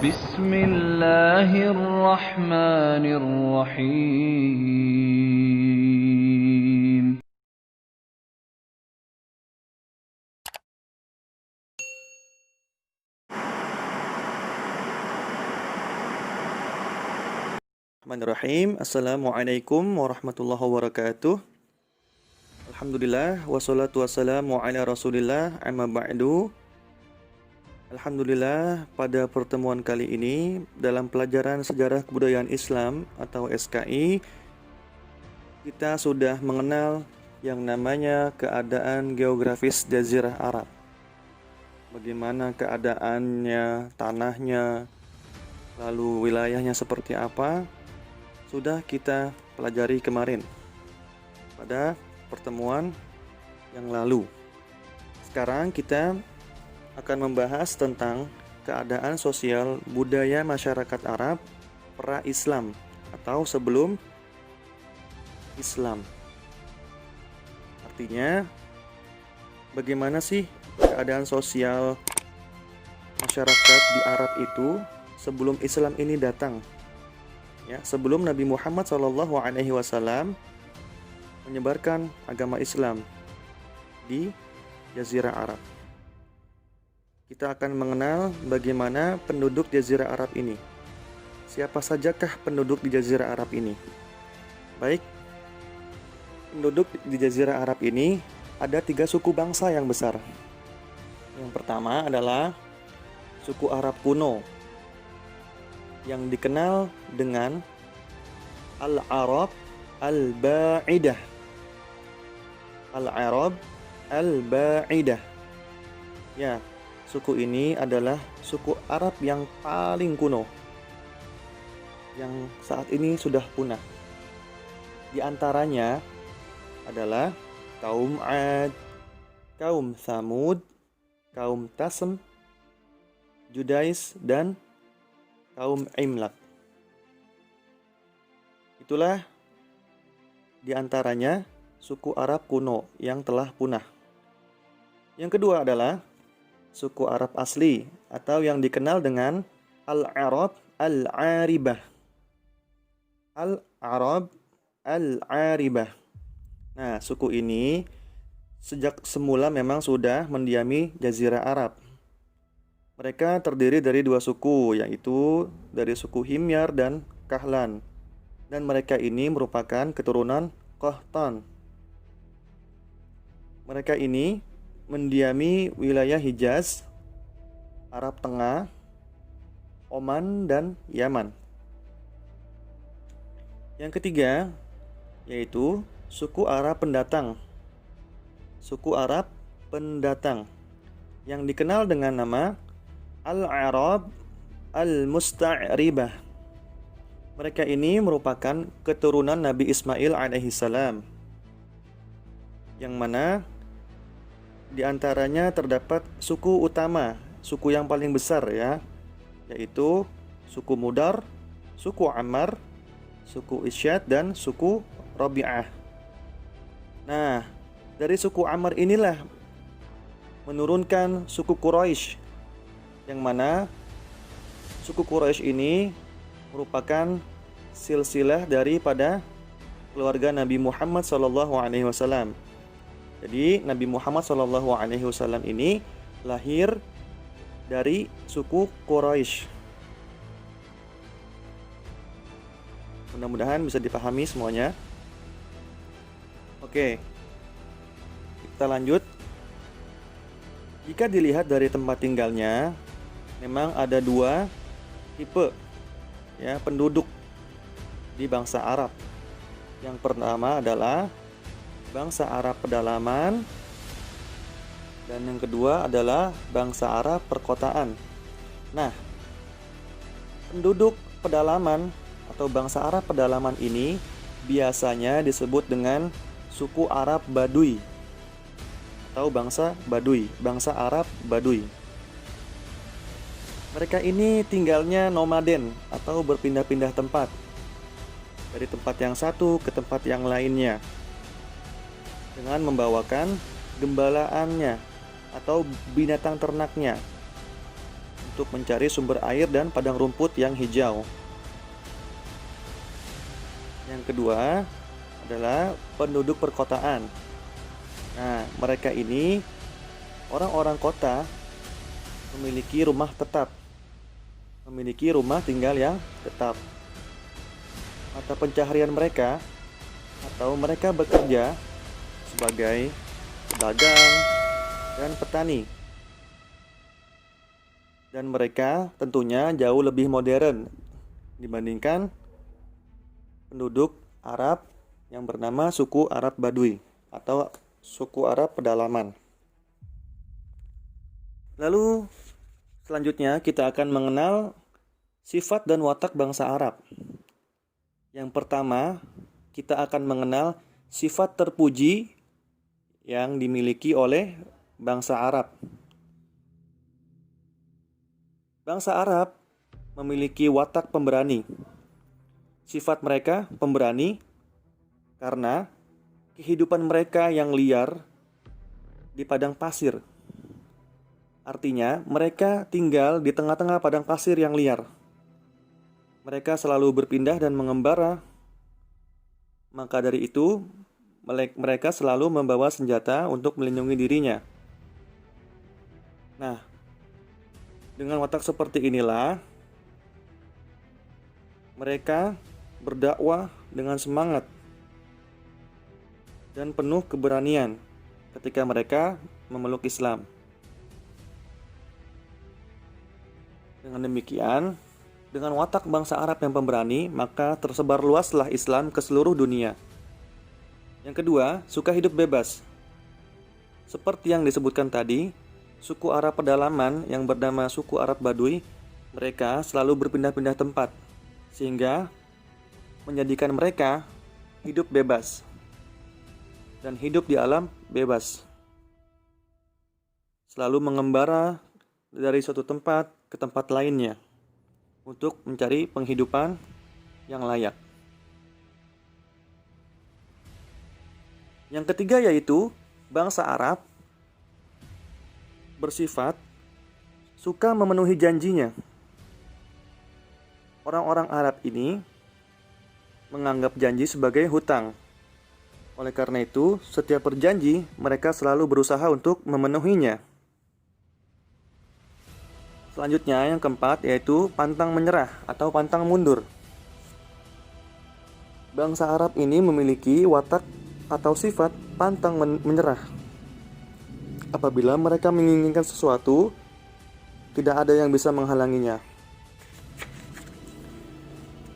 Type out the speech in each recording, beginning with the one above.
بسم الله الرحمن الرحيم. Bismillahirrahmanirrahim. Assalamualaikum warahmatullahi wabarakatuh. Alhamdulillah wassalatu wassalamu ala Rasulillah amma ba'du. Alhamdulillah, pada pertemuan kali ini dalam pelajaran Sejarah Kebudayaan Islam atau SKI, kita sudah mengenal yang namanya keadaan geografis Jazirah Arab. Bagaimana keadaannya, tanahnya, lalu wilayahnya seperti apa, sudah kita pelajari kemarin pada pertemuan yang lalu. Sekarang kita akan membahas tentang keadaan sosial budaya masyarakat Arab pra-Islam atau sebelum Islam. Artinya, bagaimana sih keadaan sosial masyarakat di Arab itu sebelum Islam ini datang? Ya, sebelum Nabi Muhammad SAW menyebarkan agama Islam di Jazirah Arab. Kita akan mengenal bagaimana penduduk Jazirah Arab ini. Siapa sajakah penduduk di Jazirah Arab ini? Baik, penduduk di Jazirah Arab ini ada 3 suku bangsa yang besar. Yang pertama adalah suku Arab kuno yang dikenal dengan Al-Arab Al-Ba'idah. Al-Arab Al-Ba'idah. Ya, suku ini adalah suku Arab yang paling kuno, yang saat ini sudah punah. Di antaranya adalah kaum Ad, kaum Thamud, kaum Tasm, Judais, dan kaum Imlak. Itulah di antaranya suku Arab kuno yang telah punah. Yang kedua adalah suku Arab asli atau yang dikenal dengan Al-Arab Al-Aribah. Al-Arab Al-Aribah. Nah, suku ini sejak semula memang sudah mendiami Jazirah Arab. Mereka terdiri dari 2 suku, yaitu dari suku Himyar dan Kahlan. Dan mereka ini merupakan keturunan Qahtan. Mereka ini mendiami wilayah Hijaz, Arab Tengah, Oman, dan Yaman. Yang ketiga yaitu suku Arab pendatang. Suku Arab pendatang yang dikenal dengan nama Al-Arab Al-Musta'ribah. Mereka ini merupakan keturunan Nabi Ismail alaihissalam, yang mana di antaranya terdapat suku utama, suku yang paling besar ya, yaitu suku Mudar, suku Ammar, suku Isyad, dan suku Rabi'ah. Nah, dari suku Ammar inilah menurunkan suku Quraisy, yang mana suku Quraisy ini merupakan silsilah daripada keluarga Nabi Muhammad SAW. Jadi Nabi Muhammad SAW ini lahir dari suku Quraisy. Mudah-mudahan bisa dipahami semuanya. Oke, kita lanjut. Jika dilihat dari tempat tinggalnya, memang ada 2 tipe ya penduduk di bangsa Arab. Yang pertama adalah bangsa Arab pedalaman, dan yang kedua adalah bangsa Arab perkotaan. Nah, penduduk pedalaman atau bangsa Arab pedalaman ini biasanya disebut dengan suku Arab Baduy atau bangsa Baduy, bangsa Arab Baduy. Mereka ini tinggalnya nomaden atau berpindah-pindah tempat dari tempat yang satu ke tempat yang lainnya, dengan membawakan gembalaannya atau binatang ternaknya untuk mencari sumber air dan padang rumput yang hijau. Yang kedua adalah penduduk perkotaan. Nah, mereka ini orang-orang kota memiliki rumah tetap, memiliki rumah tinggal yang tetap. Mata pencaharian mereka atau mereka bekerja sebagai pedagang dan petani. Dan mereka tentunya jauh lebih modern dibandingkan penduduk Arab yang bernama suku Arab Badui atau suku Arab pedalaman. Lalu selanjutnya kita akan mengenal sifat dan watak bangsa Arab. Yang pertama, kita akan mengenal sifat terpuji yang dimiliki oleh bangsa Arab. Bangsa Arab memiliki watak pemberani. Sifat mereka pemberani karena kehidupan mereka yang liar di padang pasir. Artinya, mereka tinggal di tengah-tengah padang pasir yang liar. Mereka selalu berpindah dan mengembara. Maka dari itu, mereka selalu membawa senjata untuk melindungi dirinya. Nah, dengan watak seperti inilah mereka berdakwah dengan semangat dan penuh keberanian ketika mereka memeluk Islam. Dengan demikian, dengan watak bangsa Arab yang pemberani, maka tersebar luaslah Islam ke seluruh dunia. Yang kedua, suka hidup bebas. Seperti yang disebutkan tadi, suku Arab pedalaman yang bernama suku Arab Badui, mereka selalu berpindah-pindah tempat, sehingga menjadikan mereka hidup bebas dan hidup di alam bebas. Selalu mengembara dari suatu tempat ke tempat lainnya untuk mencari penghidupan yang layak. Yang ketiga yaitu bangsa Arab bersifat suka memenuhi janjinya. Orang-orang Arab ini menganggap janji sebagai hutang. Oleh karena itu, setiap berjanji, mereka selalu berusaha untuk memenuhinya. Selanjutnya, yang keempat yaitu pantang menyerah atau pantang mundur. Bangsa Arab ini memiliki watak atau sifat pantang menyerah. Apabila mereka menginginkan sesuatu, tidak ada yang bisa menghalanginya.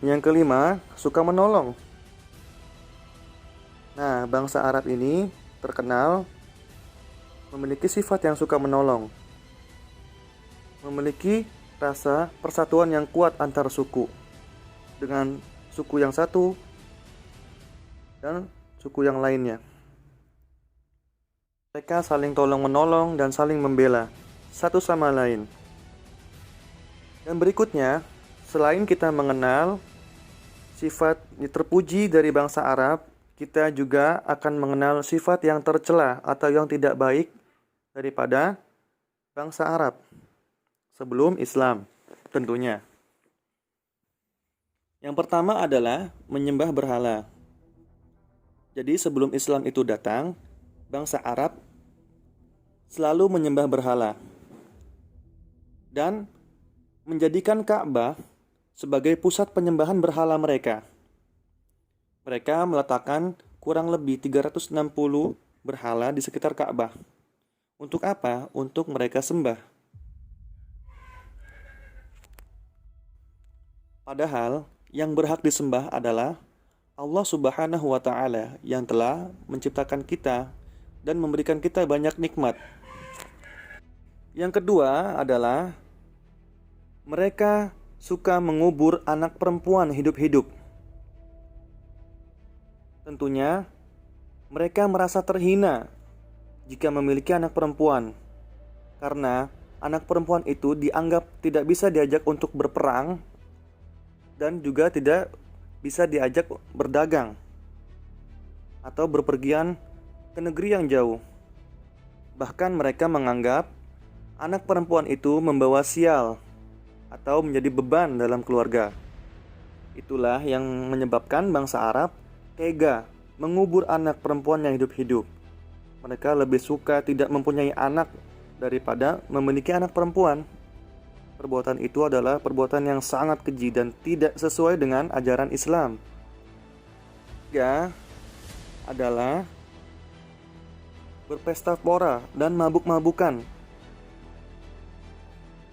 Yang kelima, suka menolong. Nah, bangsa Arab ini terkenal memiliki sifat yang suka menolong. Memiliki rasa persatuan yang kuat antar suku dengan suku yang satu dan suku yang lainnya. Mereka saling tolong-menolong dan saling membela satu sama lain. Dan berikutnya, selain kita mengenal sifat terpuji dari bangsa Arab, kita juga akan mengenal sifat yang tercela atau yang tidak baik daripada bangsa Arab sebelum Islam tentunya. Yang pertama adalah menyembah berhala. Jadi sebelum Islam itu datang, bangsa Arab selalu menyembah berhala dan menjadikan Ka'bah sebagai pusat penyembahan berhala mereka. Mereka meletakkan kurang lebih 360 berhala di sekitar Ka'bah. Untuk apa? Untuk mereka sembah. Padahal yang berhak disembah adalah Allah Subhanahu wa Ta'ala yang telah menciptakan kita dan memberikan kita banyak nikmat. Yang kedua adalah mereka suka mengubur anak perempuan hidup-hidup. Tentunya mereka merasa terhina jika memiliki anak perempuan, karena anak perempuan itu dianggap tidak bisa diajak untuk berperang dan juga tidak bisa diajak berdagang atau berpergian ke negeri yang jauh. Bahkan mereka menganggap anak perempuan itu membawa sial atau menjadi beban dalam keluarga. Itulah yang menyebabkan bangsa Arab tega mengubur anak perempuan yang hidup-hidup. Mereka lebih suka tidak mempunyai anak daripada memiliki anak perempuan. Perbuatan itu adalah perbuatan yang sangat keji dan tidak sesuai dengan ajaran Islam. Ketiga adalah berpesta pora dan mabuk-mabukan.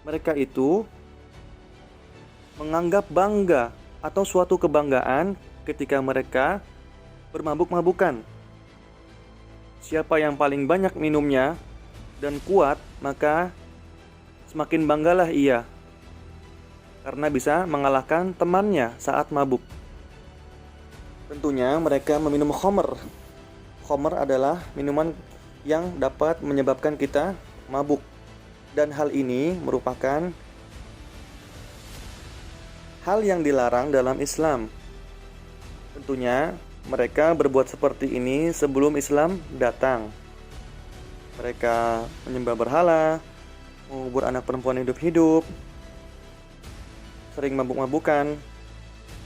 Mereka itu menganggap bangga atau suatu kebanggaan ketika mereka bermabuk-mabukan. Siapa yang paling banyak minumnya dan kuat, maka semakin banggalah ia karena bisa mengalahkan temannya saat mabuk. Tentunya mereka meminum khamr. Khamr adalah minuman yang dapat menyebabkan kita mabuk. Dan hal ini merupakan hal yang dilarang dalam Islam. Tentunya mereka berbuat seperti ini sebelum Islam datang. Mereka menyembah berhala, mengubur anak perempuan hidup-hidup, sering mabuk-mabukan.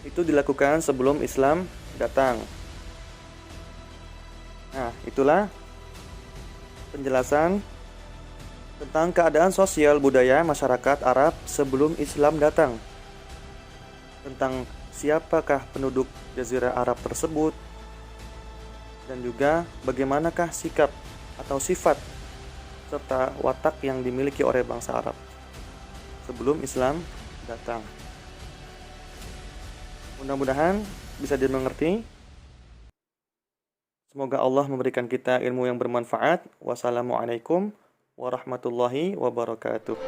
Itu dilakukan sebelum Islam datang. Nah, itulah penjelasan tentang keadaan sosial budaya masyarakat Arab sebelum Islam datang. Tentang siapakah penduduk Jazirah Arab tersebut, dan juga bagaimanakah sikap atau sifat serta watak yang dimiliki oleh bangsa Arab sebelum Islam datang. Mudah-mudahan bisa dimengerti. Semoga Allah memberikan kita ilmu yang bermanfaat. Wassalamualaikum warahmatullahi wabarakatuh.